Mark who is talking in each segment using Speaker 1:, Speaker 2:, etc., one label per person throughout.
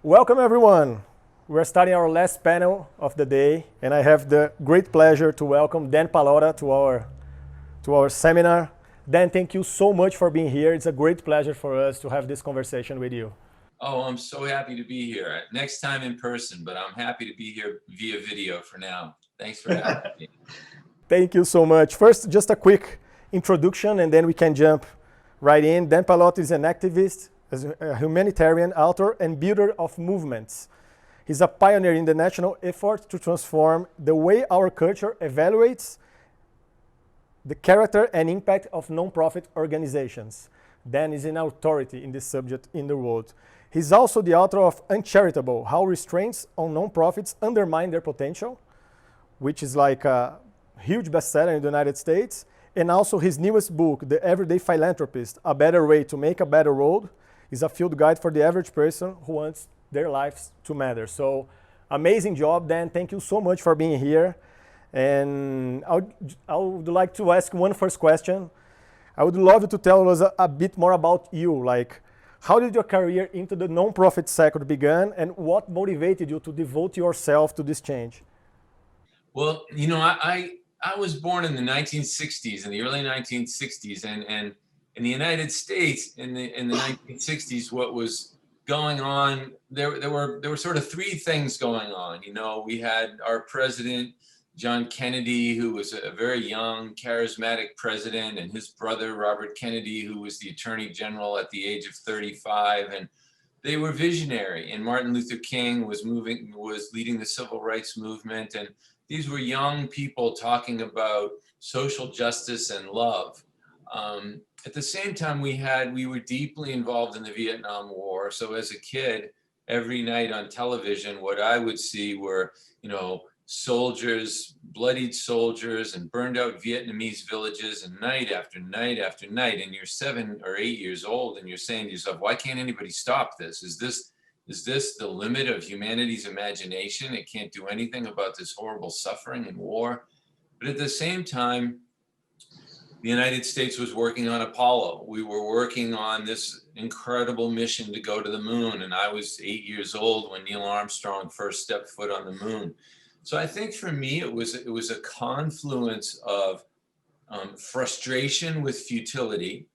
Speaker 1: Welcome everyone. We're starting our last panel of the day, and I have the great pleasure to welcome Dan Pallota to our seminar. Dan, thank you so much for being here. It's a great pleasure for us to have this conversation with you.
Speaker 2: Oh, I'm so happy to be here. Next time in person, but I'm happy to be here via video for now. Thanks for having me.
Speaker 1: Thank you so much. First, just a quick introduction, and then we can jump right in. Dan Pallota is an activist, a humanitarian, author, and builder of movements. He's a pioneer in the national effort to transform the way our culture evaluates the character and impact of nonprofit organizations. Dan is an authority in this subject in the world. He's also the author of Uncharitable, How Restraints on Nonprofits Undermine Their Potential, which is like a huge bestseller in the United States. And also his newest book, The Everyday Philanthropist, A Better Way to Make a Better World, is a field guide for the average person who wants their lives to matter. So amazing job, Dan. Thank you so much for being here. And I would like to ask one first question. I would love you to tell us a bit more about you. Like, how did your career into the nonprofit sector begin, and what motivated you to devote yourself to this change?
Speaker 2: Well, you know, I was born in the 1960s, in the early 1960s, and in the United States in the 1960s, what was going on, there were sort of three things going on. You know, we had our president, John Kennedy, who was a very young, charismatic president, and his brother, Robert Kennedy, who was the attorney general at the age of 35. And they were visionary. And Martin Luther King was leading the civil rights movement. And these were young people talking about social justice and love. At the same time, we were deeply involved in the Vietnam War. So as a kid, every night on television, what I would see were, you know, soldiers, bloodied soldiers, and burned out Vietnamese villages, and night after night after night. And you're 7 or 8 years old, and you're saying to yourself, why can't anybody stop this? Is this the limit of humanity's imagination? It can't do anything about this horrible suffering and war. But at the same time, the United States was working on Apollo. We were working on this incredible mission to go to the moon. And I was 8 years old when Neil Armstrong first stepped foot on the moon. So I think for me, it was a confluence of frustration with futility,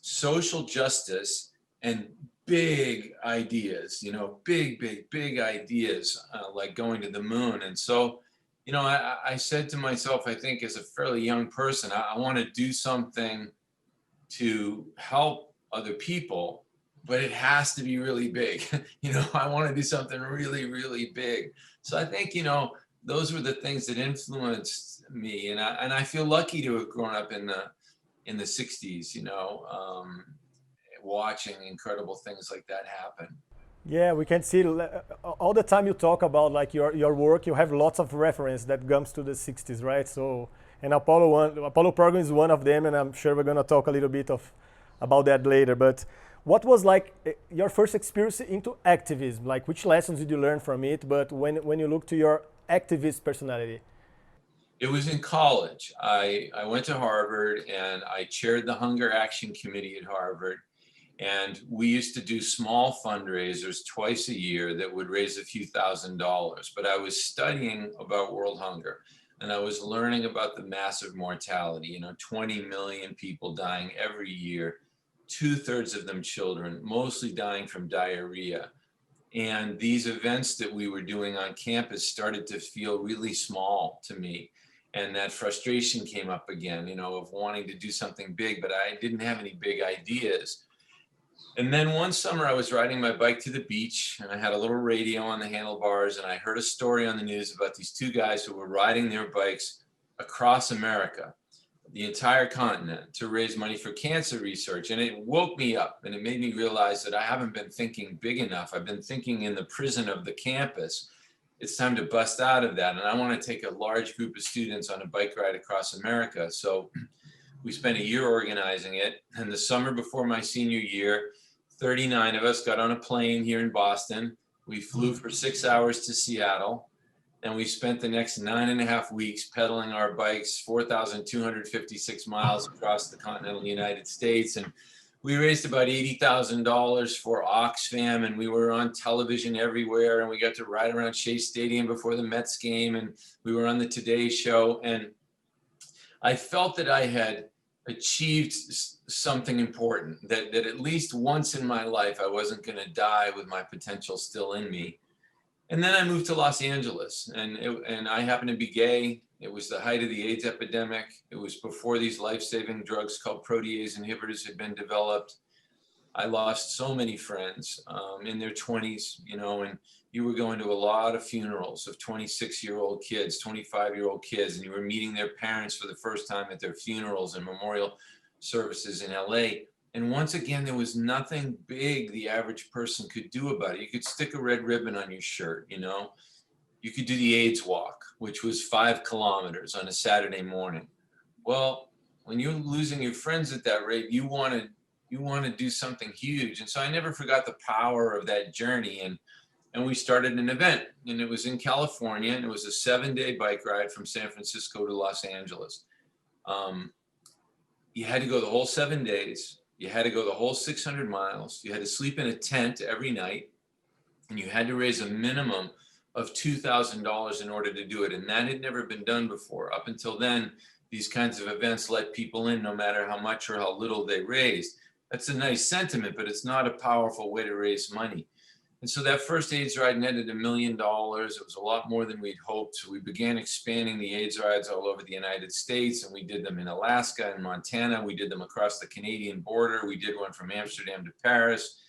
Speaker 2: social justice, and big ideas, you know, big ideas, like going to the moon. And so, you know, I said to myself, I think as a fairly young person, I want to do something to help other people, but it has to be really big. You know, I want to do something really, really big. So I think, you know, those were the things that influenced me. And I feel lucky to have grown up in the 60s, you know, watching incredible things like that happen.
Speaker 1: Yeah, we can see all the time you talk about like your work, you have lots of reference that comes to the 60s, right? So, and Apollo program is one of them, and I'm sure we're going to talk a little bit about that later. But what was like your first experience into activism? Like, which lessons did you learn from it? But when you look to your activist personality?
Speaker 2: It was in college. I went to Harvard, and I chaired the Hunger Action Committee at Harvard. And we used to do small fundraisers twice a year that would raise a few $1,000s. But I was studying about world hunger, and I was learning about the massive mortality, you know, 20 million people dying every year, 2/3 of them children, mostly dying from diarrhea. And these events that we were doing on campus started to feel really small to me. And that frustration came up again, you know, of wanting to do something big, but I didn't have any big ideas. And then one summer I was riding my bike to the beach, and I had a little radio on the handlebars, and I heard a story on the news about these two guys who were riding their bikes across America, the entire continent, to raise money for cancer research. And it woke me up, and it made me realize that I haven't been thinking big enough. I've been thinking in the prison of the campus. It's time to bust out of that. And I want to take a large group of students on a bike ride across America. So we spent a year organizing it. And the summer before my senior year, 39 of us got on a plane here in Boston. We flew for 6 hours to Seattle, and we spent the next 9.5 weeks pedaling our bikes 4,256 miles across the continental United States. And we raised about $80,000 for Oxfam, and we were on television everywhere, and we got to ride around Shea Stadium before the Mets game, and we were on the Today Show, and I felt that I had achieved something important, that at least once in my life I wasn't going to die with my potential still in me. And then I moved to Los Angeles, and I happened to be gay. It was the height of the AIDS epidemic. It was before these life-saving drugs called protease inhibitors had been developed. I lost so many friends in their 20s, you know, and you were going to a lot of funerals of 26-year-old kids, 25-year-old kids, and you were meeting their parents for the first time at their funerals and memorial services in LA. And once again, there was nothing big the average person could do about it. You could stick a red ribbon on your shirt, you know. You could do the AIDS walk, which was 5 kilometers on a Saturday morning. Well, when you're losing your friends at that rate, you want to do something huge. And so I never forgot the power of that journey. And we started an event, and it was in California, and it was a 7-day bike ride from San Francisco to Los Angeles. You had to go the whole 7 days. You had to go the whole 600 miles. You had to sleep in a tent every night, and you had to raise a minimum of $2,000 in order to do it. And that had never been done before. Up until then, these kinds of events let people in no matter how much or how little they raised. That's a nice sentiment, but it's not a powerful way to raise money. And so that first AIDS ride netted $1 million. It was a lot more than we'd hoped. So we began expanding the AIDS rides all over the United States, and we did them in Alaska and Montana. We did them across the Canadian border. We did one from Amsterdam to Paris.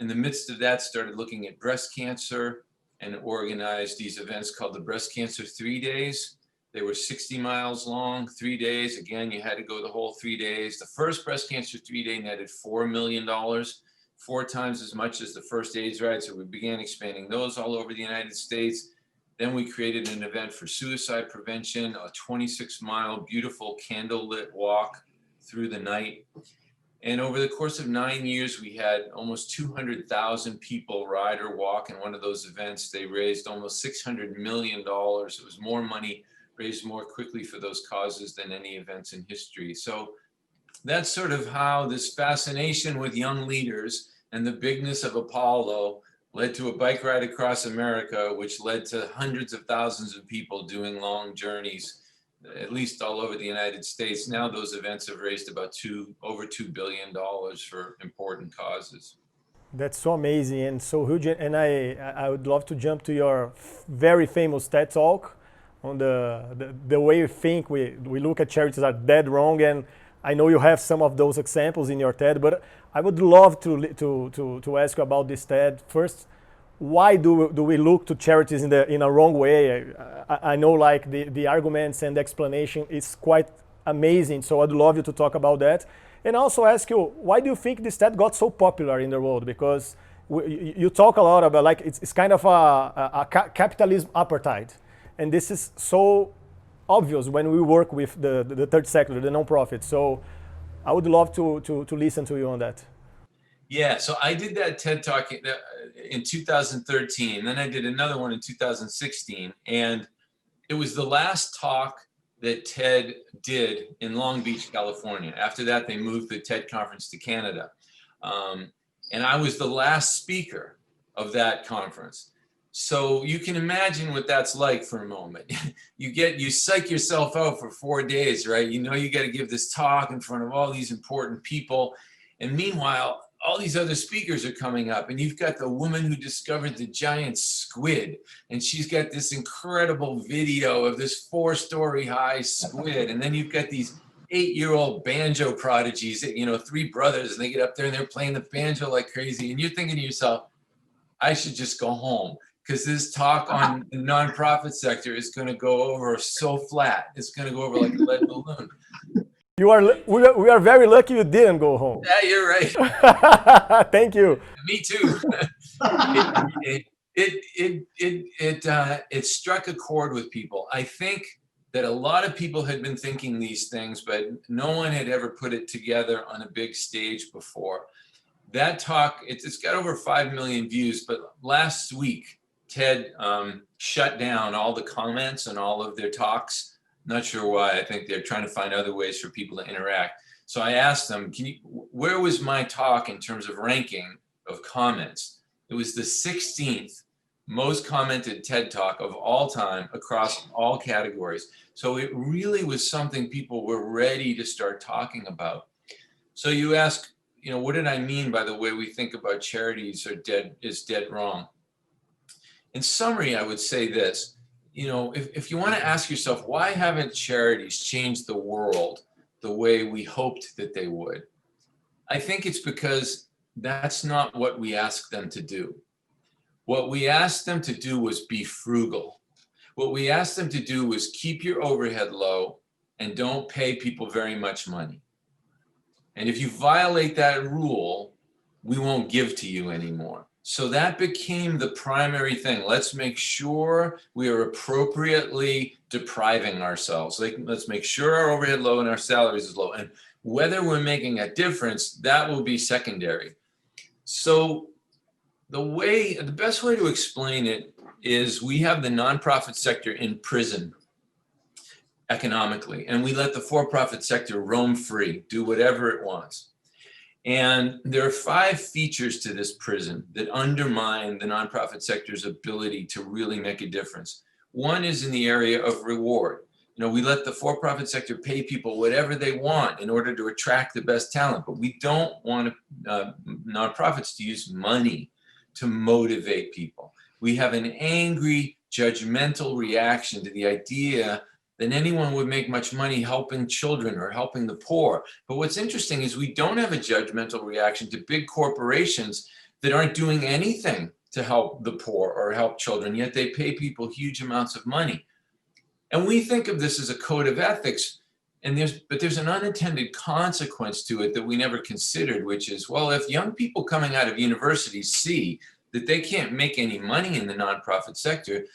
Speaker 2: In the midst of that, started looking at breast cancer and organized these events called the Breast Cancer 3 Days. They were 60 miles long, 3 days. Again, you had to go the whole 3 days. The first Breast Cancer 3-day netted $4 million, 4 times as much as the first AIDS ride. So we began expanding those all over the United States. Then we created an event for suicide prevention, a 26-mile beautiful candlelit walk through the night. And over the course of 9 years, we had almost 200,000 people ride or walk in one of those events. They raised almost $600 million. It was more money raised more quickly for those causes than any events in history. So that's sort of how this fascination with young leaders and the bigness of Apollo led to a bike ride across America, which led to hundreds of thousands of people doing long journeys, at least all over the United States. Now those events have raised about over $2 billion for important causes.
Speaker 1: That's so amazing and so huge. And I would love to jump to your very famous TED Talk on the way we think we look at charities are dead wrong. And I know you have some of those examples in your TED, but I would love to ask you about this TED. First, why do we look to charities in a wrong way? I know like the arguments and the explanation is quite amazing, so I'd love you to talk about that. And also ask you, why do you think this TED got so popular in the world? Because you talk a lot about like it's kind of a capitalism apartheid. And this is so obvious when we work with the third sector, the nonprofit. So I would love to listen to you on that.
Speaker 2: Yeah, so I did that TED Talk in 2013. Then I did another one in 2016. And it was the last talk that TED did in Long Beach, California. After that, they moved the TED conference to Canada. And I was the last speaker of that conference. So you can imagine what that's like for a moment. You psych yourself out for 4 days, right? You know you got to give this talk in front of all these important people. And meanwhile, all these other speakers are coming up, and you've got the woman who discovered the giant squid, and she's got this incredible video of this 4-story high squid. And then you've got these 8-year-old banjo prodigies, 3 brothers, and they get up there and they're playing the banjo like crazy. And you're thinking to yourself, I should just go home, because this talk on the nonprofit sector is going to go over so flat. It's going to go over like a lead balloon.
Speaker 1: We are very lucky you didn't go home.
Speaker 2: Yeah, you're right.
Speaker 1: Thank you.
Speaker 2: Me too. It struck a chord with people. I think that a lot of people had been thinking these things, but no one had ever put it together on a big stage before. That talk, it's got over 5 million views, but last week, TED shut down all the comments on all of their talks. Not sure why. I think they're trying to find other ways for people to interact. So I asked them, where was my talk in terms of ranking of comments? It was the 16th most commented TED Talk of all time across all categories. So it really was something people were ready to start talking about. So you ask, what did I mean by the way we think about charities is dead wrong? In summary, I would say this, if you want to ask yourself, why haven't charities changed the world the way we hoped that they would? I think it's because that's not what we asked them to do. What we asked them to do was be frugal. What we asked them to do was keep your overhead low and don't pay people very much money. And if you violate that rule, we won't give to you anymore. So that became the primary thing. Let's make sure we are appropriately depriving ourselves. Let's make sure our overhead low and our salaries is low. And whether we're making a difference, that will be secondary. So the best way to explain it is we have the nonprofit sector in prison economically, and we let the for-profit sector roam free, do whatever it wants. And there are 5 features to this prison that undermine the nonprofit sector's ability to really make a difference. One is in the area of reward. We let the for-profit sector pay people whatever they want in order to attract the best talent, but we don't want nonprofits to use money to motivate people. We have an angry, judgmental reaction to the idea that anyone would make much money helping children or helping the poor. But what's interesting is we don't have a judgmental reaction to big corporations that aren't doing anything to help the poor or help children, yet they pay people huge amounts of money. And we think of this as a code of ethics, but there's an unintended consequence to it that we never considered, which is, well, if young people coming out of universities see that they can't make any money in the nonprofit sector,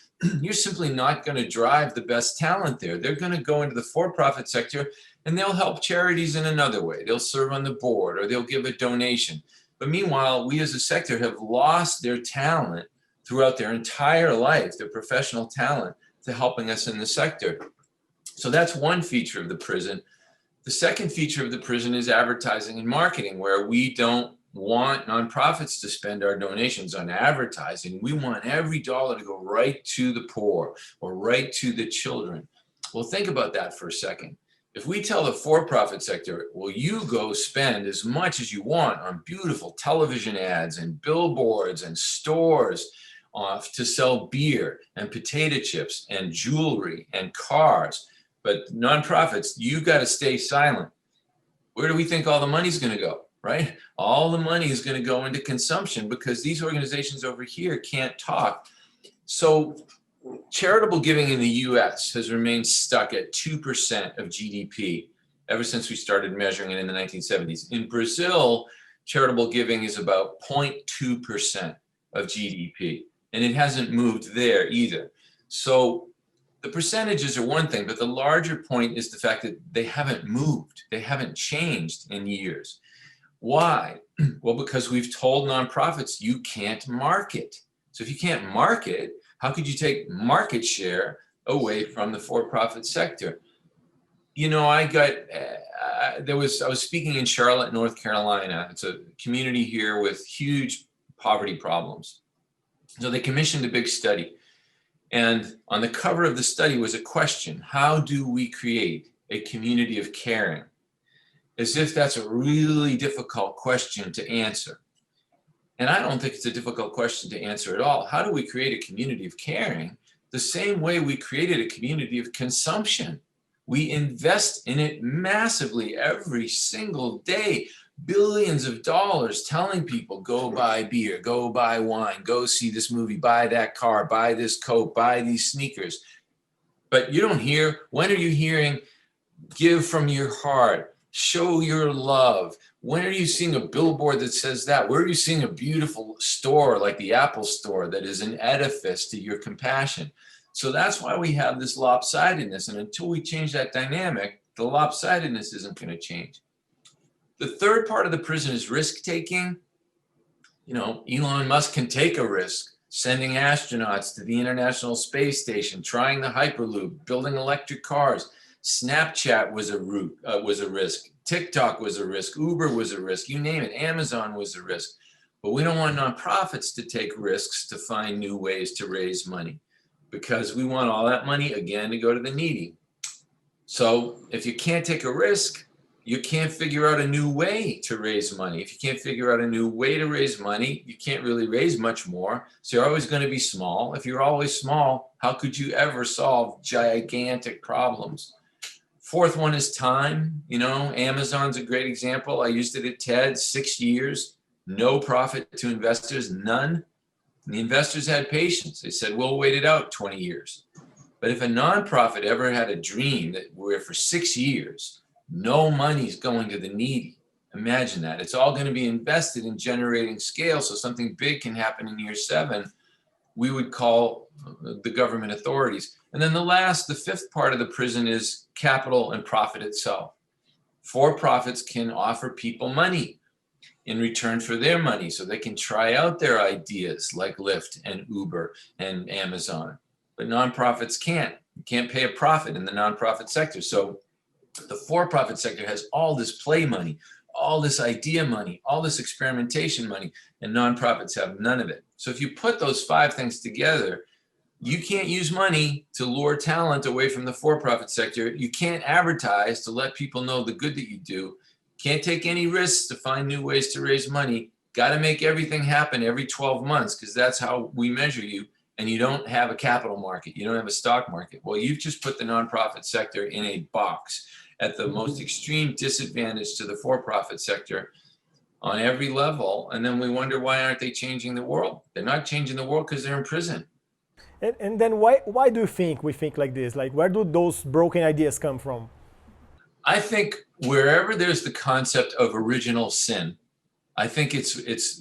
Speaker 2: you're simply not going to drive the best talent there. They're going to go into the for-profit sector and they'll help charities in another way. They'll serve on the board or they'll give a donation. But meanwhile, we as a sector have lost their talent throughout their entire life, their professional talent, to helping us in the sector. So that's one feature of the prison. The second feature of the prison is advertising and marketing, where we don't want nonprofits to spend our donations on advertising. We want every dollar to go right to the poor or right to the children. Well, think about that for a second. If we tell the for-profit sector, well, you go spend as much as you want on beautiful television ads and billboards and stores to sell beer and potato chips and jewelry and cars, but nonprofits, you got to stay silent. Where do we think all the money's going to go? Right? All the money is going to go into consumption because these organizations over here can't talk. So charitable giving in the US has remained stuck at 2% of GDP ever since we started measuring it in the 1970s. In Brazil, charitable giving is about 0.2% of GDP, and it hasn't moved there either. So the percentages are one thing, but the larger point is the fact that they haven't moved. They haven't changed in years. Why? Well, because we've told nonprofits you can't market. So if you can't market, how could you take market share away from the for-profit sector? I was speaking in Charlotte, North Carolina. It's a community here with huge poverty problems. So they commissioned a big study. And on the cover of the study was a question: how do we create a community of caring? As if that's a really difficult question to answer. And I don't think it's a difficult question to answer at all. How do we create a community of caring? The same way we created a community of consumption. We invest in it massively every single day. Billions of dollars telling people, go buy beer, go buy wine, go see this movie, buy that car, buy this coat, buy these sneakers. But you don't hear, when are you hearing, give from your heart? Show your love. When are you seeing a billboard that says that? Where are you seeing a beautiful store like the Apple Store that is an edifice to your compassion? So that's why we have this lopsidedness. And until we change that dynamic, the lopsidedness isn't going to change. The third part of the prison is risk taking. Elon Musk can take a risk, sending astronauts to the International Space Station, trying the Hyperloop, building electric cars. Snapchat was a risk. TikTok was a risk, Uber was a risk, you name it, Amazon was a risk. But we don't want nonprofits to take risks to find new ways to raise money, because we want all that money, again, to go to the needy. So if you can't take a risk, you can't figure out a new way to raise money. If you can't figure out a new way to raise money, you can't really raise much more. So you're always going to be small. If you're always small, how could you ever solve gigantic problems? Fourth one is time. You know, Amazon's a great example. I used it at TED, 6 years, no profit to investors, none. And the investors had patience. They said, we'll wait it out 20 years. But if a nonprofit ever had a dream that where for 6 years, no money's going to the needy, imagine that. It's all going to be invested in generating scale so something big can happen in year 7, we would call the government authorities. And then the fifth part of the prison is capital and profit itself. For-profits can offer people money in return for their money so they can try out their ideas like Lyft and Uber and Amazon. But nonprofits can't. You can't pay a profit in the nonprofit sector. So the for-profit sector has all this play money, all this idea money, all this experimentation money, and nonprofits have none of it. So if you put those 5 things together, you can't use money to lure talent away from the for-profit sector. You can't advertise to let people know the good that you do. Can't take any risks to find new ways to raise money. Got to make everything happen every 12 months because that's how we measure you. And you don't have a capital market. You don't have a stock market. Well, you've just put the nonprofit sector in a box at the most extreme disadvantage to the for-profit sector on every level. And then we wonder, why aren't they changing the world? They're not changing the world because they're in prison.
Speaker 1: And then why do you think we think like this? Like, where do those broken ideas come from?
Speaker 2: I think wherever there's the concept of original sin, I think it's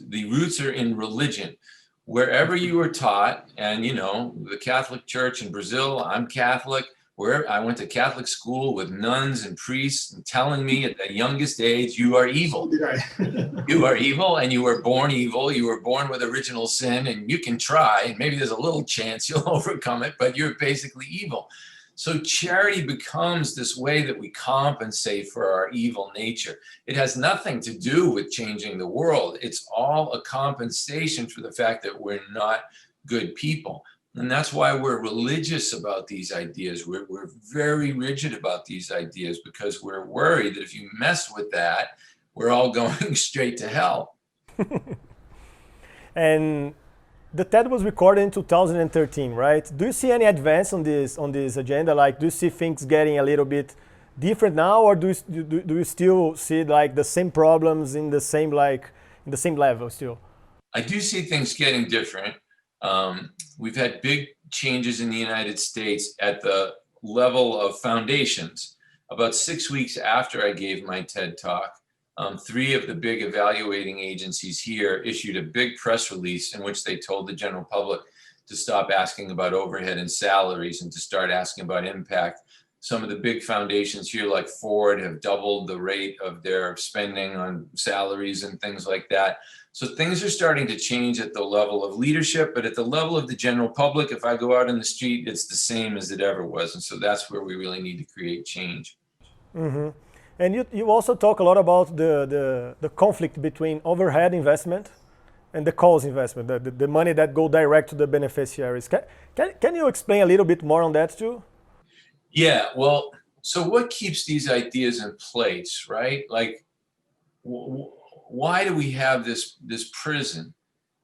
Speaker 2: the roots are in religion. Wherever you were taught, and you know, the Catholic Church in Brazil, I'm Catholic, where I went to Catholic school with nuns and priests and telling me at the youngest age, you are evil.
Speaker 3: So did I.
Speaker 2: You are evil and you were born evil. You were born with original sin and you can try, and maybe there's a little chance you'll overcome it, but you're basically evil. So charity becomes this way that we compensate for our evil nature. It has nothing to do with changing the world. It's all a compensation for the fact that we're not good people. And that's why we're religious about these ideas. We're very rigid about these ideas because we're worried that if you mess with that, we're all going straight to hell.
Speaker 1: And the TED was recorded in 2013, right? Do you see any advance on this agenda? Like, do you see things getting a little bit different now, or do you still see like the same problems in the same level still?
Speaker 2: I do see things getting different. We've had big changes in the United States at the level of foundations. About 6 weeks after I gave my TED talk, 3 of the big evaluating agencies here issued a big press release in which they told the general public to stop asking about overhead and salaries and to start asking about impact. Some of the big foundations here, like Ford, have doubled the rate of their spending on salaries and things like that. So things are starting to change at the level of leadership, but at the level of the general public, if I go out in the street, it's the same as it ever was. And so that's where we really need to create change.
Speaker 1: Mm-hmm. And you also talk a lot about the conflict between overhead investment and the cause investment, the money that go direct to the beneficiaries. Can you explain a little bit more on that too?
Speaker 2: Yeah, well, so what keeps these ideas in place, right? Like, why do we have this prison?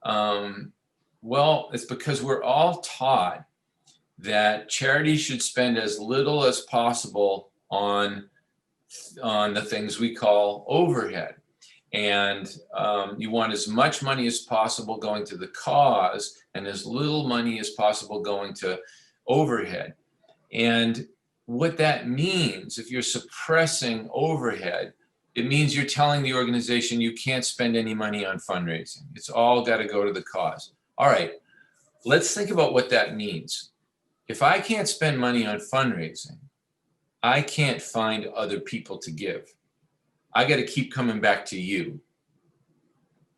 Speaker 2: Well, it's because we're all taught that charity should spend as little as possible on the things we call overhead. And you want as much money as possible going to the cause and as little money as possible going to overhead. And what that means, if you're suppressing overhead, it means you're telling the organization you can't spend any money on fundraising. It's all got to go to the cause. All right, let's think about what that means. If I can't spend money on fundraising, I can't find other people to give. I got to keep coming back to you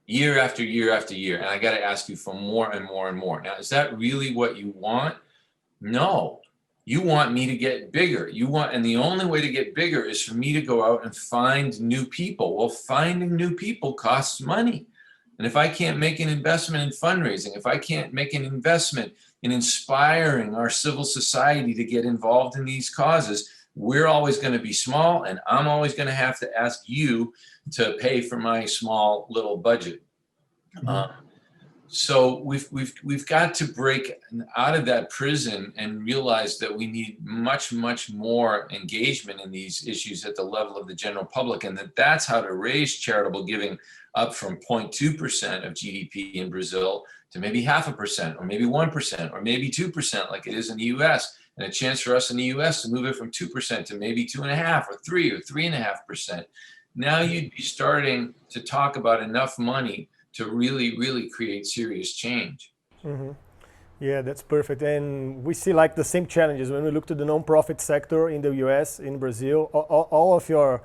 Speaker 2: year after year after year. And I got to ask you for more and more and more. Now, is that really what you want? No. You want me to get bigger. And the only way to get bigger is for me to go out and find new people. Well, finding new people costs money. And if I can't make an investment in fundraising, if I can't make an investment in inspiring our civil society to get involved in these causes, we're always going to be small, and I'm always going to have to ask you to pay for my small little budget. So we've got to break out of that prison and realize that we need much, much more engagement in these issues at the level of the general public, and that's how to raise charitable giving up from 0.2% of GDP in Brazil to maybe 0.5%, or maybe 1%, or maybe 2% like it is in the US, and a chance for us in the US to move it from 2% to maybe 2.5% or 3% or 3.5%. Now you'd be starting to talk about enough money to really, really create serious change.
Speaker 1: Yeah, that's perfect. And we see like the same challenges when we look to the nonprofit sector in the US, in Brazil. All of your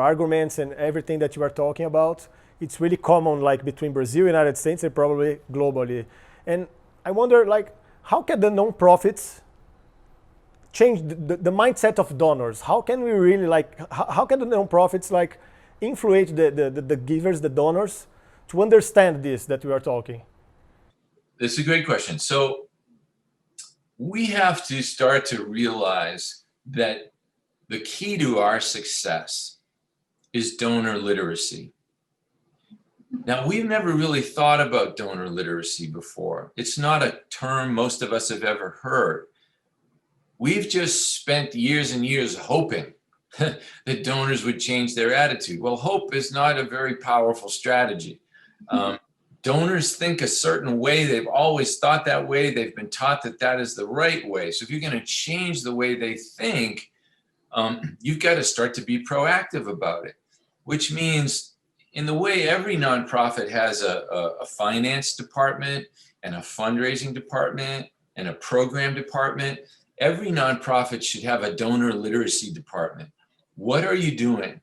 Speaker 1: arguments and everything that you are talking about, it's really common like between Brazil, United States, and probably globally. And I wonder, like, how can the nonprofits change the mindset of donors? How can we really like, how can the nonprofits like influence the givers, the donors, to understand this that we are talking?
Speaker 2: That's a great question. So we have to start to realize that the key to our success is donor literacy. Now, we've never really thought about donor literacy before. It's not a term most of us have ever heard. We've just spent years and years hoping that donors would change their attitude. Well, hope is not a very powerful strategy. Donors think a certain way. They've always thought that way. They've been taught that that is the right way. So if you're going to change the way they think, you've got to start to be proactive about it, which means in the way every nonprofit has a finance department and a fundraising department and a program department, every nonprofit should have a donor literacy department. What are you doing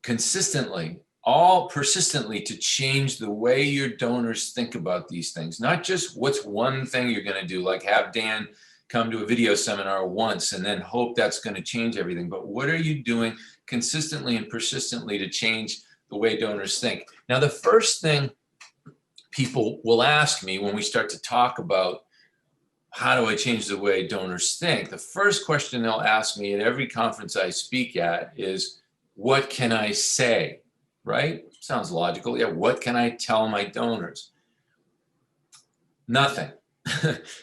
Speaker 2: consistently, all persistently, to change the way your donors think about these things? Not just what's one thing you're going to do, like have Dan come to a video seminar once and then hope that's going to change everything. But what are you doing consistently and persistently to change the way donors think? Now, the first thing people will ask me when we start to talk about how do I change the way donors think, the first question they'll ask me at every conference I speak at is, what can I say? Right? Sounds logical. Yeah, what can I tell my donors? Nothing.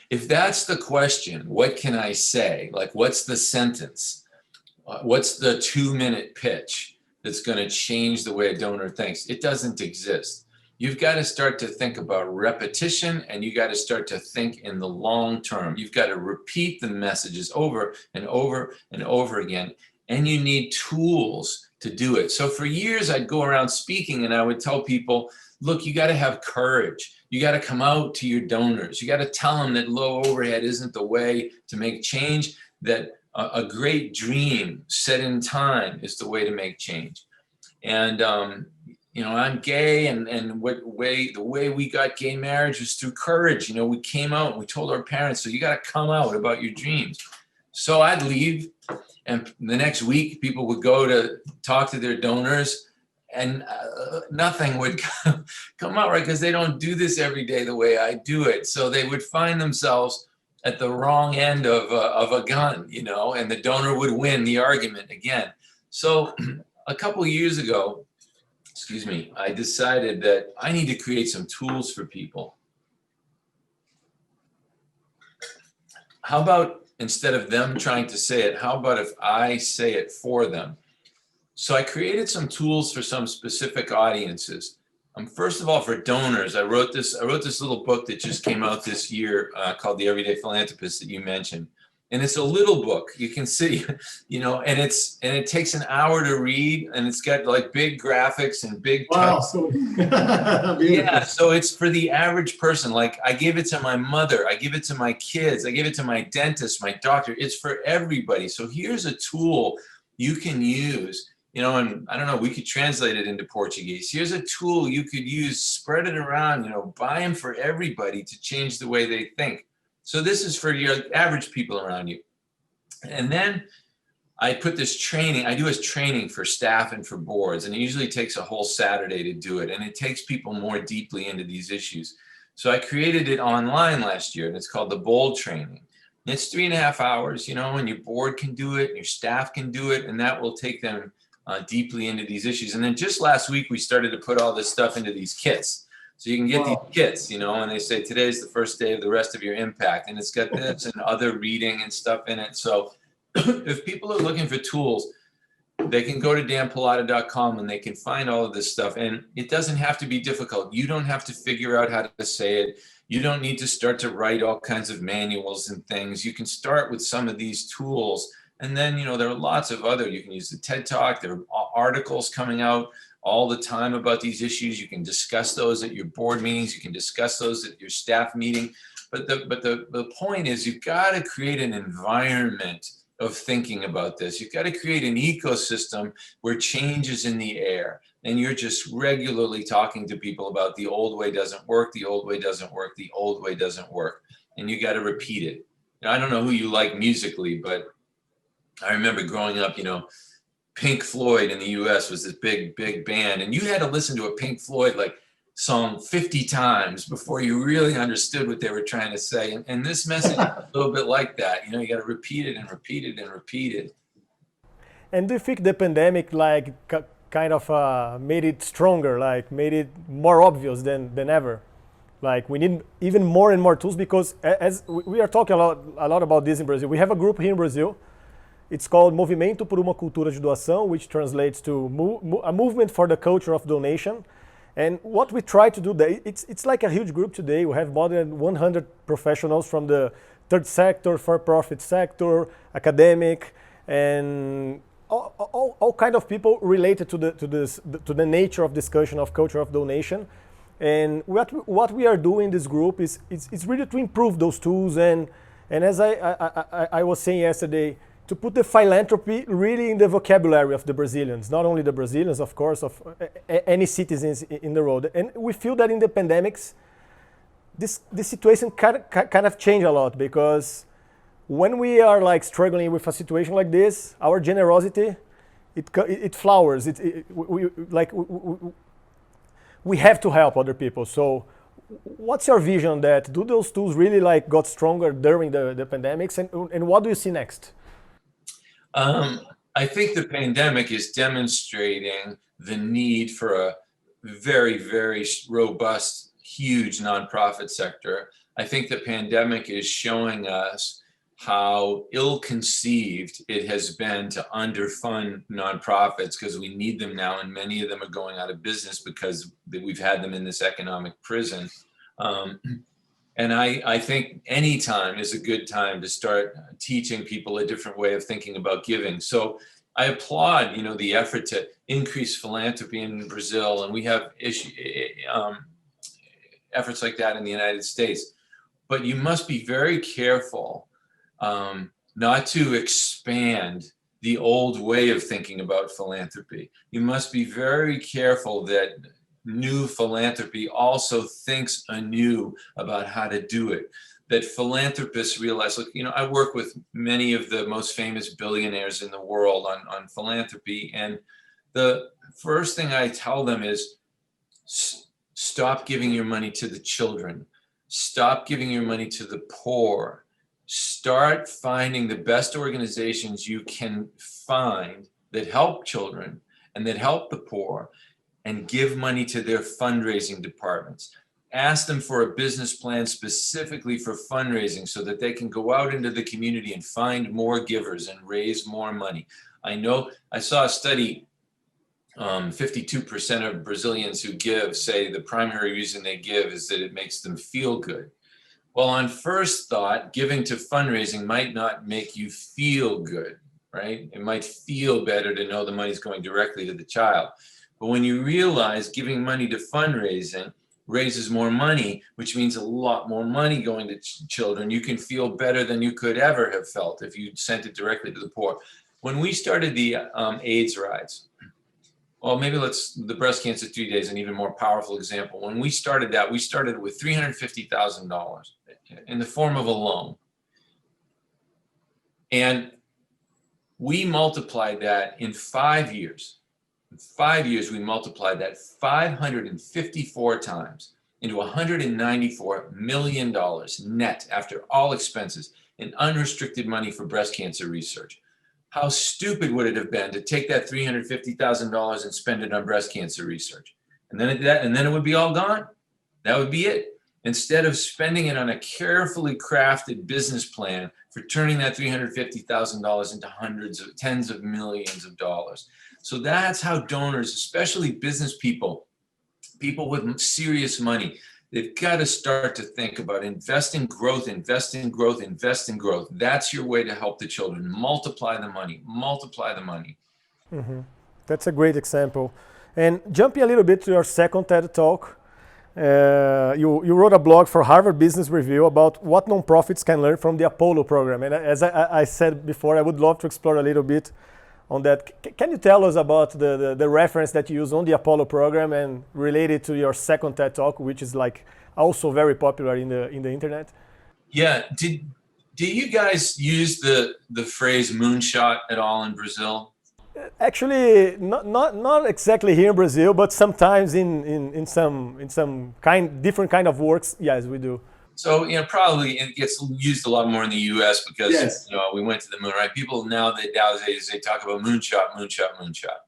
Speaker 2: If that's the question, what can I say? Like, what's the sentence? What's the 2-minute pitch that's going to change the way a donor thinks? It doesn't exist. You've got to start to think about repetition, and you got to start to think in the long term. You've got to repeat the messages over and over and over again, and you need tools to do it. So for years, I'd go around speaking and I would tell people, look, you got to have courage. You got to come out to your donors. You got to tell them that low overhead isn't the way to make change, that a great dream set in time is the way to make change. And, you know, I'm gay, and the way we got gay marriage was through courage. You know, we came out and we told our parents, so you got to come out about your dreams. So I'd leave, and the next week people would go to talk to their donors, and nothing would come out right, because they don't do this every day the way I do it. So they would find themselves at the wrong end of a gun, you know, and the donor would win the argument again. So a couple of years ago, I decided that I need to create some tools for people. How about, instead of them trying to say it, how about if I say it for them? So I created some tools for some specific audiences. First of all, for donors, I wrote this little book that just came out this year called The Everyday Philanthropist that you mentioned. And it's a little book, you can see, you know, and it takes an hour to read, and it's got like big graphics and big text.
Speaker 3: Wow, so
Speaker 2: yeah, so it's for the average person. Like, I give it to my mother, I give it to my kids, I give it to my dentist, my doctor. It's for everybody. So here's a tool you can use, you know, and I don't know, we could translate it into Portuguese. Here's a tool you could use, spread it around, you know, buy them for everybody to change the way they think. So this is for your average people around you. And then I put this training, I do this training for staff and for boards, and it usually takes a whole Saturday to do it. And it takes people more deeply into these issues. So I created it online last year, and it's called the Bold Training. And it's 3.5 hours, you know, and your board can do it, and your staff can do it, and that will take them deeply into these issues. And then just last week, we started to put all this stuff into these kits. So you can get these kits, you know, and they say today's the first day of the rest of your impact. And it's got this and other reading and stuff in it. So if people are looking for tools, they can go to danpallotta.com and they can find all of this stuff. And it doesn't have to be difficult. You don't have to figure out how to say it. You don't need to start to write all kinds of manuals and things. You can start with some of these tools. And then, you know, there are lots of other, you can use the TED Talk. There are articles coming out all the time about these issues. You can discuss those at your board meetings. You can discuss those at your staff meeting. But the point is, you've got to create an environment of thinking about this. You've got to create an ecosystem where change is in the air. And you're just regularly talking to people about the old way doesn't work, the old way doesn't work, the old way doesn't work. And you got to repeat it. Now, I don't know who you like musically, but I remember growing up, you know, Pink Floyd in the US was this big band, and you had to listen to a Pink Floyd like song 50 times before you really understood what they were trying to say. And this message is a little bit like that. You know, you got to repeat it and repeat it and repeat it.
Speaker 1: And do you think the pandemic like kind of made it stronger, like made it more obvious than ever? Like we need even more and more tools, because as we are talking a lot about this in Brazil. We have a group here in Brazil. It's called Movimento por uma Cultura de Doação, which translates to a movement for the culture of donation. And what we try to do there, it's like a huge group today. We have more than 100 professionals from the third sector, for-profit sector, academic, and all kind of people related to the nature of discussion of culture of donation. And what we are doing in this group is really to improve those tools, and as I was saying yesterday, to put the philanthropy really in the vocabulary of the Brazilians, not only the Brazilians, of course, of any citizens in the world. And we feel that in the pandemics, this situation kind of changed a lot, because when we are like struggling with a situation like this, our generosity, it flowers. We have to help other people. So what's your vision that do those tools really like got stronger during the pandemics, and what do you see next?
Speaker 2: I think the pandemic is demonstrating the need for a very, very robust, huge nonprofit sector. I think the pandemic is showing us how ill-conceived it has been to underfund nonprofits, because we need them now, and many of them are going out of business because we've had them in this economic prison. And I think any time is a good time to start teaching people a different way of thinking about giving. So I applaud, you know, the effort to increase philanthropy in Brazil, and we have efforts like that in the United States. But you must be very careful not to expand the old way of thinking about philanthropy. You must be very careful that new philanthropy also thinks anew about how to do it. That philanthropists realize, look, you know, I work with many of the most famous billionaires in the world on philanthropy. And the first thing I tell them is stop giving your money to the children. Stop giving your money to the poor. Start finding the best organizations you can find that help children and that help the poor, and give money to their fundraising departments. Ask them for a business plan specifically for fundraising so that they can go out into the community and find more givers and raise more money. I saw a study, 52% of Brazilians who give say the primary reason they give is that it makes them feel good. Well, on first thought, giving to fundraising might not make you feel good, right? It might feel better to know the money's going directly to the child. But when you realize giving money to fundraising raises more money, which means a lot more money going to children, you can feel better than you could ever have felt if you sent it directly to the poor. When we started the AIDS rides, well, maybe the breast cancer 3 days, an even more powerful example. When we started that, we started with $350,000 in the form of a loan. And we multiplied that in 5 years. In 5 years, we multiplied that 554 times into $194 million net after all expenses in unrestricted money for breast cancer research. How stupid would it have been to take that $350,000 and spend it on breast cancer research? And then it would be all gone. That would be it. Instead of spending it on a carefully crafted business plan for turning that $350,000 into tens of millions of dollars. So that's how donors, especially business people with serious money, they've got to start to think about invest in growth, invest in growth, invest in growth. That's your way to help the children. Multiply the money, multiply the money.
Speaker 1: That's a great example. And jumping a little bit to your second TED Talk, you wrote a blog for Harvard Business Review about what nonprofits can learn from the Apollo program. And as I said before, I would love to explore a little bit on that. Can you tell us about the reference that you use on the Apollo program and related to your second TED Talk, which is like also very popular in the internet?
Speaker 2: Yeah. Do you guys use the phrase moonshot at all in Brazil?
Speaker 1: Actually, not exactly here in Brazil, but sometimes in some different kind of works, yes, we do.
Speaker 2: So, probably it gets used a lot more in the U.S. because
Speaker 3: Yes.
Speaker 2: we went to the moon, right? People nowadays they talk about moonshot, moonshot, moonshot.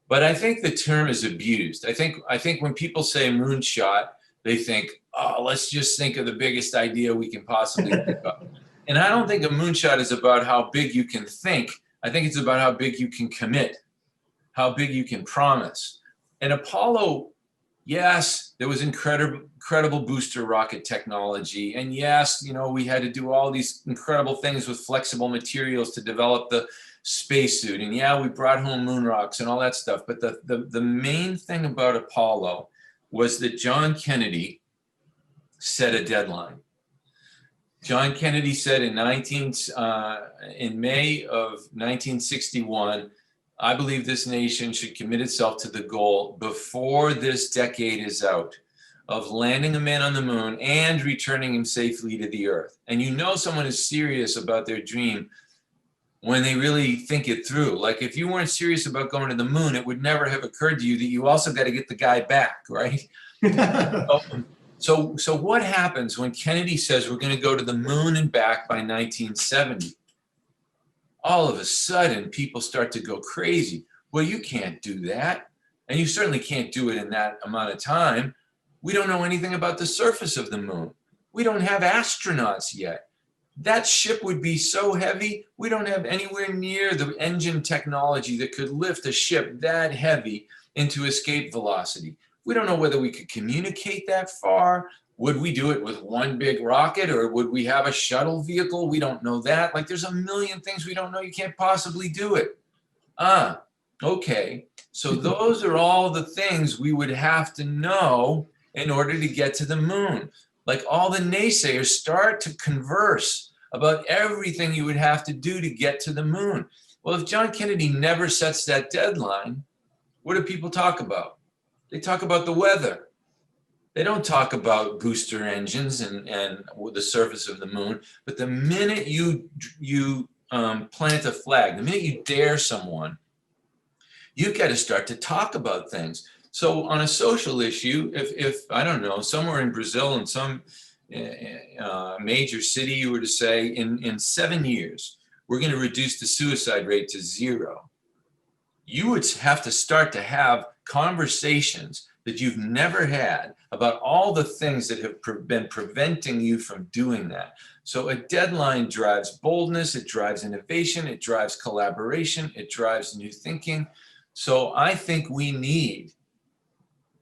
Speaker 2: But I think the term is abused. I think when people say moonshot, they think, oh, let's just think of the biggest idea we can possibly think of. And I don't think a moonshot is about how big you can think. I think it's about how big you can commit, how big you can promise. And Apollo, yes, there was incredible booster rocket technology. And yes, we had to do all these incredible things with flexible materials to develop the spacesuit. And yeah, we brought home moon rocks and all that stuff. But the main thing about Apollo was that John Kennedy set a deadline. John Kennedy said in May of 1961, I believe this nation should commit itself to the goal before this decade is out of landing a man on the moon and returning him safely to the earth. And someone is serious about their dream when they really think it through. Like if you weren't serious about going to the moon, it would never have occurred to you that you also got to get the guy back, right? So what happens when Kennedy says we're going to go to the moon and back by 1970? All of a sudden, people start to go crazy. Well, you can't do that. And you certainly can't do it in that amount of time. We don't know anything about the surface of the moon. We don't have astronauts yet. That ship would be so heavy, we don't have anywhere near the engine technology that could lift a ship that heavy into escape velocity. We don't know whether we could communicate that far. Would we do it with one big rocket or would we have a shuttle vehicle? We don't know that. Like there's a million things we don't know. You can't possibly do it. Okay. So those are all the things we would have to know in order to get to the moon. Like all the naysayers start to converse about everything you would have to do to get to the moon. Well, if John Kennedy never sets that deadline, what do people talk about? They talk about the weather. They don't talk about booster engines and the surface of the moon. But the minute you plant a flag, the minute you dare someone, you've got to start to talk about things. So on a social issue, if I don't know, somewhere in Brazil in some major city, you were to say in 7 years, we're going to reduce the suicide rate to 0. You would have to start to have conversations that you've never had about all the things that have been preventing you from doing that. So a deadline drives boldness, it drives innovation, it drives collaboration, it drives new thinking. So I think we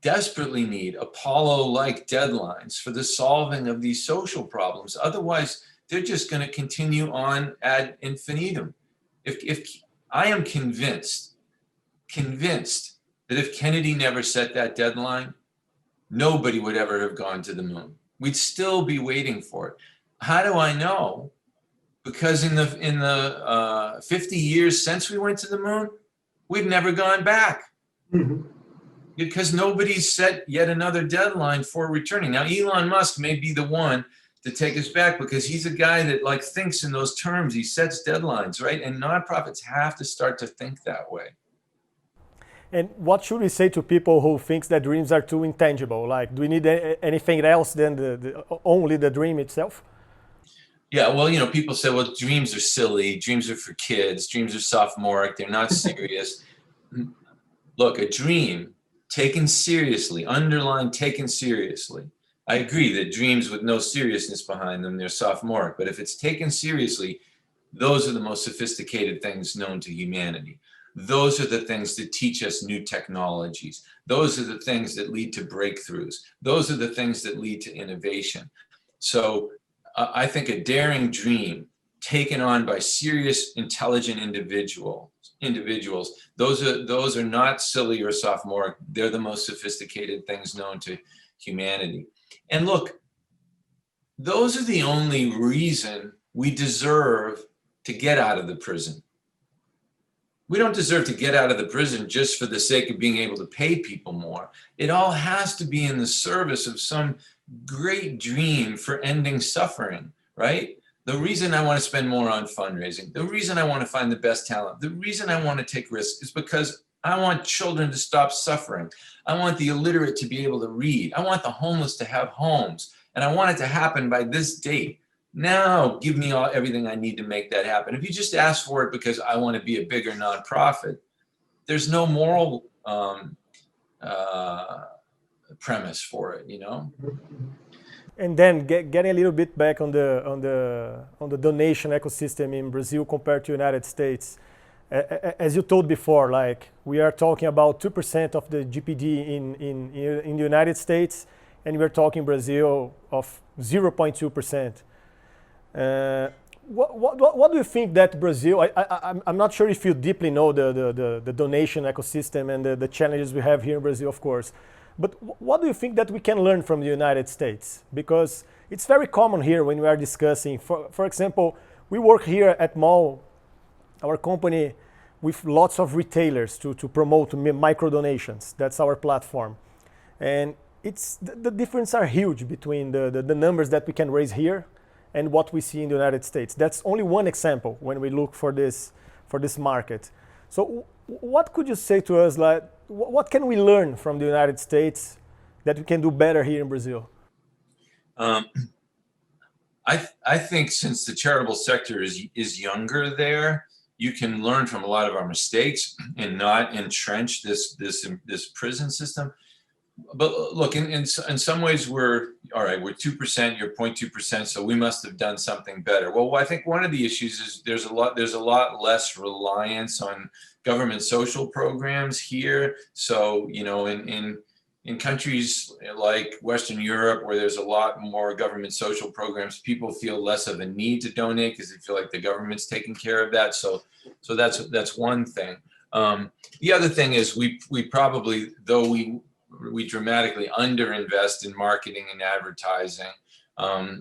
Speaker 2: desperately need Apollo-like deadlines for the solving of these social problems. Otherwise, they're just going to continue on ad infinitum. If I am convinced that if Kennedy never set that deadline, nobody would ever have gone to the moon. We'd still be waiting for it. How do I know? Because in the 50 years since we went to the moon, we've never gone back. Mm-hmm. Because nobody's set yet another deadline for returning. Now, Elon Musk may be the one to take us back, because he's a guy that like thinks in those terms. He sets deadlines, right? And nonprofits have to start to think that way.
Speaker 1: And what should we say to people who thinks that dreams are too intangible? Like, do we need anything else than only the dream itself?
Speaker 2: Yeah, well, you know, people say, well, dreams are silly, dreams are for kids, dreams are sophomoric, they're not serious. Look, a dream taken seriously, underlined taken seriously. I agree that dreams with no seriousness behind them, they're sophomoric, but if it's taken seriously, those are the most sophisticated things known to humanity. Those are the things that teach us new technologies. Those are the things that lead to breakthroughs. Those are the things that lead to innovation. So I think a daring dream taken on by serious, intelligent individuals, those are not silly or sophomoric. They're the most sophisticated things known to humanity. And look, those are the only reason we deserve to get out of the prison. We don't deserve to get out of the prison just for the sake of being able to pay people more. It all has to be in the service of some great dream for ending suffering, right? The reason I want to spend more on fundraising, the reason I want to find the best talent, the reason I want to take risks is because I want children to stop suffering. I want the illiterate to be able to read. I want the homeless to have homes. And I want it to happen by this date. Now, give me everything I need to make that happen. If you just ask for it because I want to be a bigger nonprofit, there's no moral premise for it, you know.
Speaker 1: And then getting a little bit back on the donation ecosystem in Brazil compared to United States. As you told before, like we are talking about 2% of the GPD in the United States, and we're talking Brazil of 0.2%. What do you think that Brazil, I'm not sure if you deeply know the donation ecosystem and the challenges we have here in Brazil, of course, but what do you think that we can learn from the United States? Because it's very common here when we are discussing, for example, we work here at MOL, our company, with lots of retailers to promote micro donations. That's our platform. And the differences are huge between the numbers that we can raise here and what we see in the United States. That's only one example when we look for this market. So what could you say to us, like, what can we learn from the United States that we can do better here in Brazil?
Speaker 2: I think since the charitable sector is younger there, you can learn from a lot of our mistakes and not entrench this prison system. But look, in some ways we're all right. We're 2%. You're 0.2%. So we must have done something better. Well, I think one of the issues is there's a lot less reliance on government social programs here. So you know, in countries like Western Europe, where there's a lot more government social programs, people feel less of a need to donate because they feel like the government's taking care of that. So that's one thing. The other thing is we probably, though we dramatically underinvest in marketing and advertising,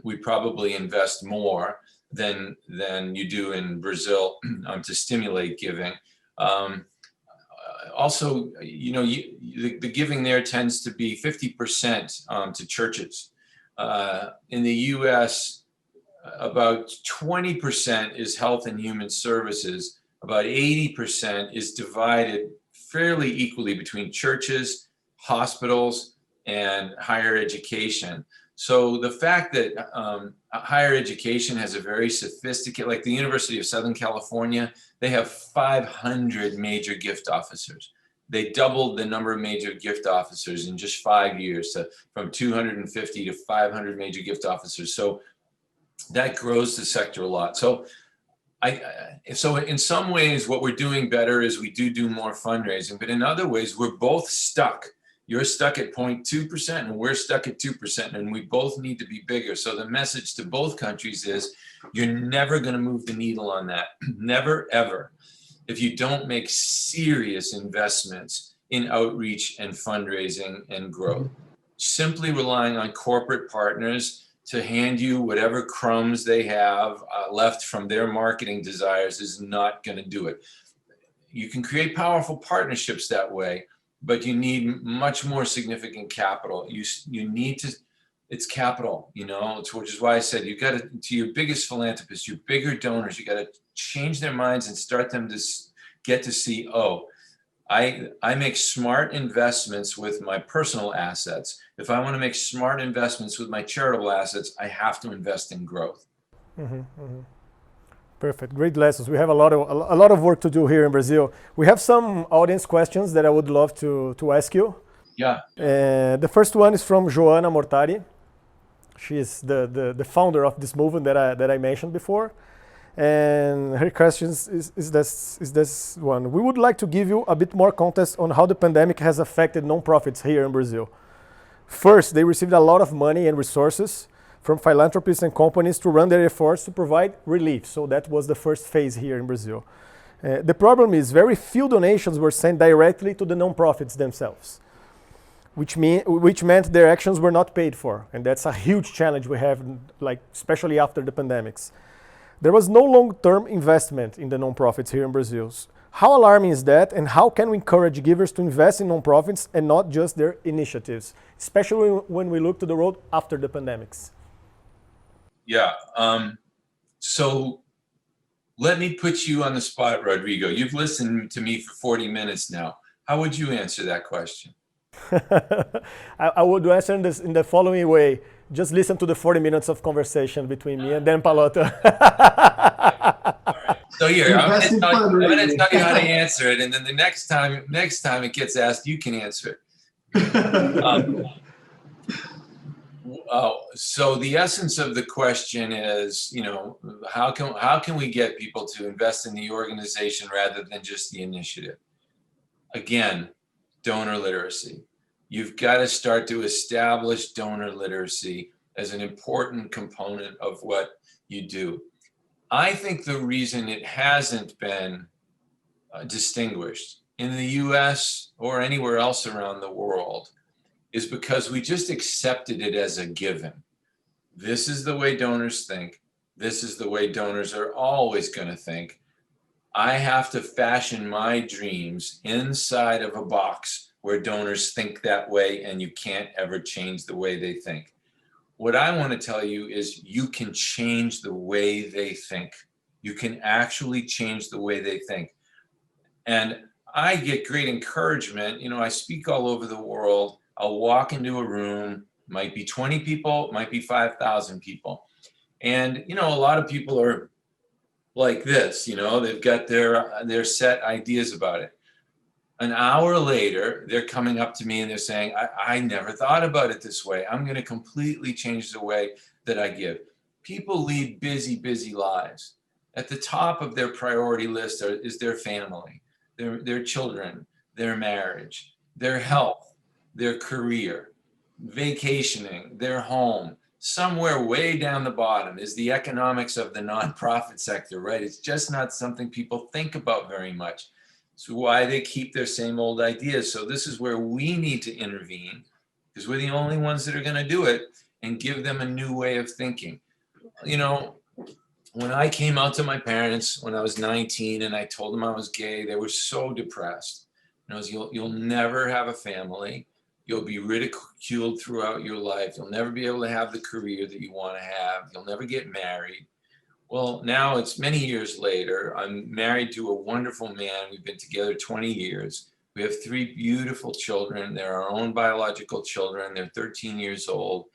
Speaker 2: we probably invest more than you do in Brazil to stimulate giving. Also, you know, the giving there tends to be 50% to churches. In the U.S., about 20% is health and human services. About 80% is divided fairly equally between churches, hospitals, and higher education. So the fact that higher education has a very sophisticated, like the University of Southern California, they have 500 major gift officers. They doubled the number of major gift officers in just 5 years, so from 250 to 500 major gift officers. So that grows the sector a lot. So so in some ways, what we're doing better is we do more fundraising, but in other ways, we're both stuck. You're stuck at 0.2% and we're stuck at 2%, and we both need to be bigger. So the message to both countries is you're never going to move the needle on that. Never, ever. If you don't make serious investments in outreach and fundraising and growth, simply relying on corporate partners to hand you whatever crumbs they have left from their marketing desires is not going to do it. You can create powerful partnerships that way, but you need much more significant capital. You need to it's capital, which is why I said you got to your biggest philanthropists, your bigger donors, you got to change their minds and start them to get to see, oh, I make smart investments with my personal assets. If I want to make smart investments with my charitable assets, I have to invest in growth.
Speaker 1: Perfect. Great lessons. We have a lot of work to do here in Brazil. We have some audience questions that I would love to ask you.
Speaker 2: Yeah.
Speaker 1: The first one is from Joana Mortari. She is the founder of this movement that I mentioned before. And her question is this one. We would like to give you a bit more context on how the pandemic has affected nonprofits here in Brazil. First, they received a lot of money and resources from philanthropists and companies to run their efforts to provide relief. So that was the first phase here in Brazil. The problem is very few donations were sent directly to the nonprofits themselves, which meant their actions were not paid for. And that's a huge challenge we have, especially after the pandemics. There was no long-term investment in the nonprofits here in Brazil. How alarming is that, and how can we encourage givers to invest in nonprofits and not just their initiatives, especially when we look to the road after the pandemics?
Speaker 2: Yeah. So let me put you on the spot, Rodrigo. You've listened to me for 40 minutes now. How would you answer that question?
Speaker 1: I would answer in the following way. Just listen to the 40 minutes of conversation between me and Dan Pallotta.
Speaker 2: All right. So here, I'm going to tell you how to answer it, and then the next time it gets asked, you can answer it. So the essence of the question is, how can we get people to invest in the organization rather than just the initiative? Again, donor literacy. You've got to start to establish donor literacy as an important component of what you do. I think the reason it hasn't been distinguished in the US or anywhere else around the world is because we just accepted it as a given. This is the way donors think. This is the way donors are always going to think. I have to fashion my dreams inside of a box where donors think that way, and you can't ever change the way they think. What I want to tell you is you can change the way they think. You can actually change the way they think. And I get great encouragement. I speak all over the world. I'll walk into a room, might be 20 people, might be 5,000 people. And, a lot of people are like this, they've got their set ideas about it. An hour later, they're coming up to me and they're saying, I never thought about it this way. I'm going to completely change the way that I give. People lead busy, busy lives. At the top of their priority list is their family, their children, their marriage, their health, their career, vacationing, their home. Somewhere way down the bottom is the economics of the nonprofit sector, right? It's just not something people think about very much. It's why they keep their same old ideas. So this is where we need to intervene, because we're the only ones that are going to do it, and give them a new way of thinking. When I came out to my parents when I was 19 and I told them I was gay, they were so depressed. You'll never have a family. You'll be ridiculed throughout your life. You'll never be able to have the career that you want to have. You'll never get married. Well, now it's many years later. I'm married to a wonderful man. We've been together 20 years. We have 3 beautiful children. They're our own biological children. They're 13 years old.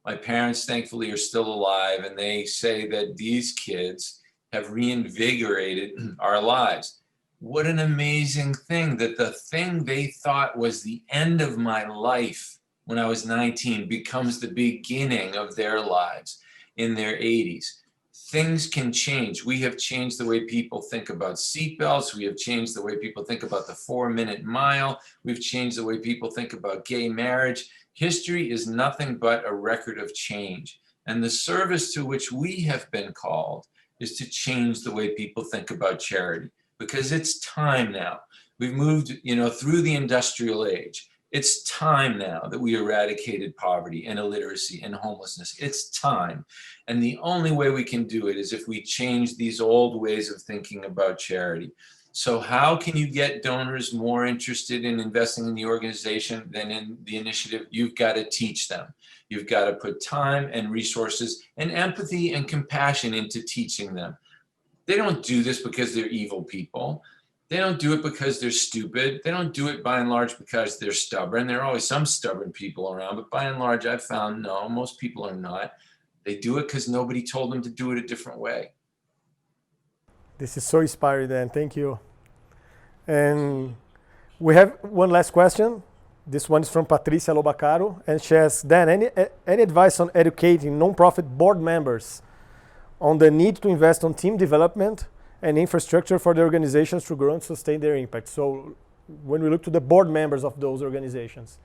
Speaker 2: My parents, thankfully, are still alive, and they say that these kids have reinvigorated our lives. What an amazing thing that the thing they thought was the end of my life when I was 19 becomes the beginning of their lives in their 80s. Things can change. We have changed the way people think about seatbelts. We have changed the way people think about the 4-minute mile. We've changed the way people think about gay marriage. History is nothing but a record of change. And the service to which we have been called is to change the way people think about charity. Because it's time now. We've moved, through the industrial age. It's time now that we eradicated poverty and illiteracy and homelessness. It's time. And the only way we can do it is if we change these old ways of thinking about charity. So how can you get donors more interested in investing in the organization than in the initiative? You've got to teach them. You've got to put time and resources and empathy and compassion into teaching them. They don't do this because they're evil people. They don't do it because they're stupid. They don't do it by and large because they're stubborn. There are always some stubborn people around, but by and large, I've found no, most people are not. They do it because nobody told them to do it a different way.
Speaker 1: This is so inspiring, Dan. Thank you. And we have one last question. This one is from Patricia Lobacaro, and she asks, Dan, any advice on educating nonprofit board members on the need to invest on team development and infrastructure for the organizations to grow and sustain their impact? So when we look to the board members of those organizations.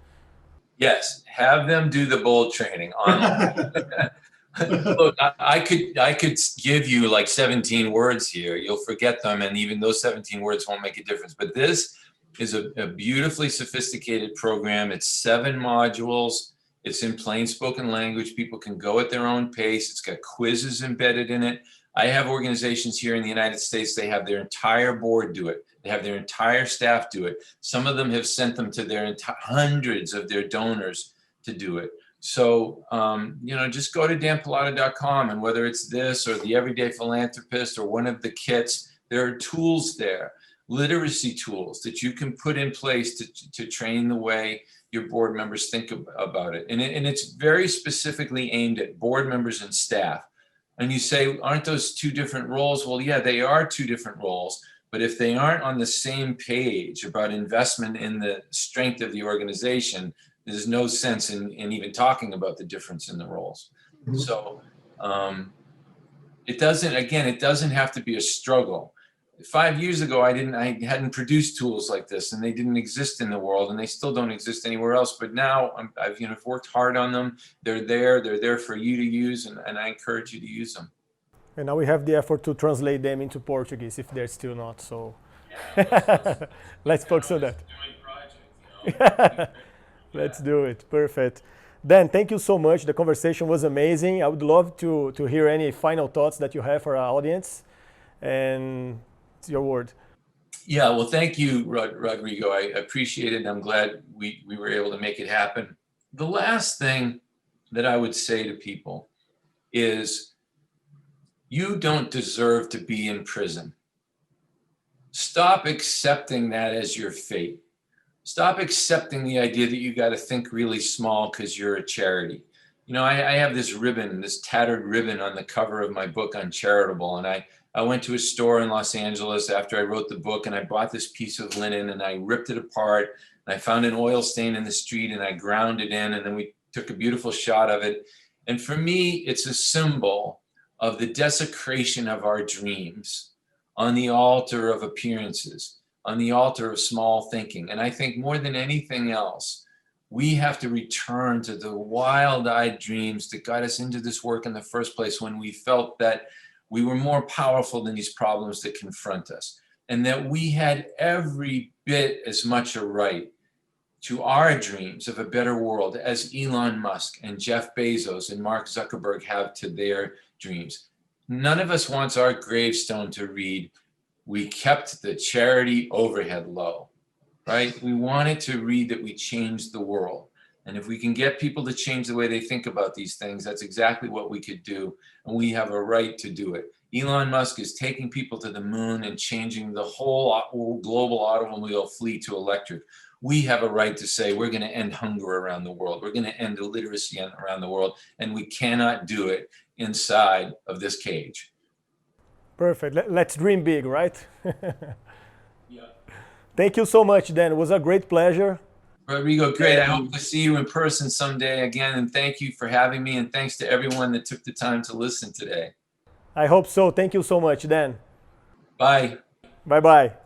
Speaker 2: Yes, have them do the bold training online. Look, I could give you like 17 words here. You'll forget them, and even those 17 words won't make a difference. But this is a beautifully sophisticated program. It's 7 modules. It's in plain spoken language. People can go at their own pace. It's got quizzes embedded in it. I have organizations here in the United States, they have their entire board do it. They have their entire staff do it. Some of them have sent them to their hundreds of their donors to do it. So, just go to danpallotta.com, and whether it's this or the Everyday Philanthropist or one of the kits, there are tools there, literacy tools that you can put in place to train the way your board members think about it. And it's very specifically aimed at board members and staff. And you say, aren't those 2 different roles? Well, yeah, they are 2 different roles. But if they aren't on the same page about investment in the strength of the organization, there's no sense in even talking about the difference in the roles. Mm-hmm. So it doesn't have to be a struggle. 5 years ago, I hadn't produced tools like this, and they didn't exist in the world, and they still don't exist anywhere else. But now I've worked hard on them. They're there for you to use, and I encourage you to use them.
Speaker 1: And now we have the effort to translate them into Portuguese if they're still not. So let's focus on that. Let's do it. Perfect. Dan, thank you so much. The conversation was amazing. I would love to hear any final thoughts that you have for our audience. And it's your word.
Speaker 2: Yeah, well, thank you, Rodrigo. I appreciate it. I'm glad we were able to make it happen. The last thing that I would say to people is, you don't deserve to be in prison. Stop accepting that as your fate. Stop accepting the idea that you got to think really small because you're a charity. I have this ribbon, this tattered ribbon on the cover of my book, Uncharitable. And I went to a store in Los Angeles after I wrote the book, and I bought this piece of linen, and I ripped it apart, and I found an oil stain in the street, and I ground it in, and then we took a beautiful shot of it. And for me, it's a symbol of the desecration of our dreams on the altar of appearances, on the altar of small thinking. And I think more than anything else, we have to return to the wild-eyed dreams that got us into this work in the first place, when we felt that we were more powerful than these problems that confront us, and that we had every bit as much a right to our dreams of a better world as Elon Musk and Jeff Bezos and Mark Zuckerberg have to their dreams. None of us wants our gravestone to read, "We kept the charity overhead low," right? We want it to read that we changed the world. And if we can get people to change the way they think about these things, that's exactly what we could do. And we have a right to do it. Elon Musk is taking people to the moon and changing the whole global automobile fleet to electric. We have a right to say we're going to end hunger around the world. We're going to end illiteracy around the world. And we cannot do it inside of this cage.
Speaker 1: Perfect. Let's dream big, right?
Speaker 2: Yeah.
Speaker 1: Thank you so much, Dan. It was a great pleasure.
Speaker 2: Rodrigo, great. I hope to see you in person someday again. And thank you for having me. And thanks to everyone that took the time to listen today.
Speaker 1: I hope so. Thank you so much, Dan.
Speaker 2: Bye.
Speaker 1: Bye-bye.